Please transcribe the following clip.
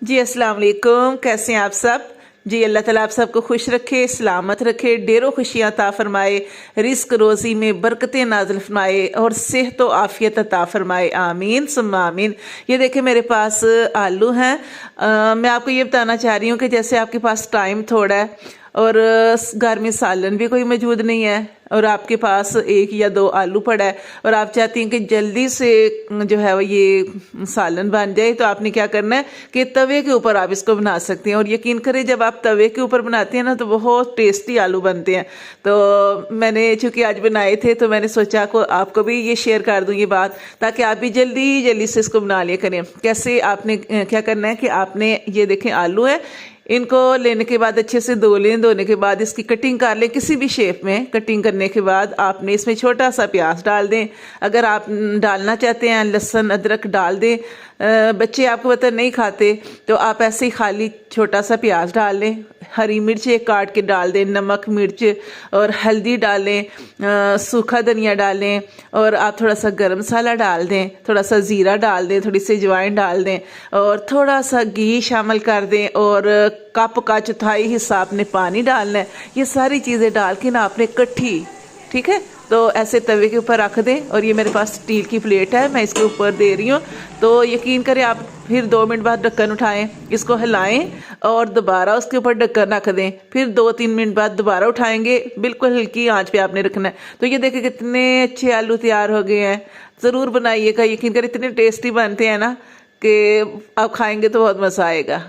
जी अस्सलाम वालेकुम। कैसे हैं आप सब? जी अल्लाह ताला आप सबको खुश रखे, सलामत रखे, ढेरों खुशियाँ अता फरमाए, रिस्क रोज़ी में बरकतें नाज़िल फरमाए और सेहत व आफ़ियत अता फरमाए। आमीन सुम्मा आमीन। ये देखें मेरे पास आलू हैं। मैं आपको ये बताना चाह रही हूँ कि जैसे आपके पास टाइम थोड़ा है और घर में सालन भी कोई मौजूद नहीं है और आपके पास एक या दो आलू पड़ा है और आप चाहती हैं कि जल्दी से जो है वो ये सालन बन जाए, तो आपने क्या करना है कि तवे के ऊपर आप इसको बना सकते हैं। और यकीन करें जब आप तवे के ऊपर बनाते हैं ना तो बहुत टेस्टी आलू बनते हैं। तो मैंने चूँकि आज बनाए थे तो मैंने सोचा को आपको भी ये शेयर कर दूँ ये बात, ताकि आप भी जल्दी जल्दी से इसको बना लिया करें। कैसे आपने क्या करना है कि आपने ये देखें आलू है, इनको लेने के बाद अच्छे से धो लें। धोने के बाद इसकी कटिंग कर लें किसी भी शेप में। कटिंग करने के बाद आपने इसमें छोटा सा प्याज डाल दें। अगर आप डालना चाहते हैं लहसुन अदरक डाल दें। बच्चे आपको पता नहीं खाते तो आप ऐसे ही खाली छोटा सा प्याज डाल लें। हरी मिर्च एक काट के डाल दें, नमक मिर्च और हल्दी डालें, सूखा धनिया डालें और आप थोड़ा सा गरम मसाला डाल दें, थोड़ा सा ज़ीरा डाल दें, थोड़ी सी अजवाइन डाल दें और थोड़ा सा घी शामिल कर दें और कप का चौथाई हिस्सा आपने पानी डालना है। ये सारी चीज़ें डाल के ना आपने इकट्ठी, ठीक है, तो ऐसे तवे के ऊपर रख दें। और ये मेरे पास स्टील की प्लेट है, मैं इसके ऊपर दे रही हूँ। तो यकीन करें आप फिर 2 मिनट बाद ढक्कन उठाएं, इसको हिलाएं और दोबारा उसके ऊपर ढक्कन रख दें। फिर 2-3 मिनट बाद दोबारा उठाएंगे, बिल्कुल हल्की आंच पे आपने रखना है। तो ये देखिए कितने अच्छे आलू तैयार हो गए हैं। ज़रूर बनाइएगा, यकीन करें इतने टेस्टी बनते हैं ना कि आप खाएंगे तो बहुत मज़ा आएगा।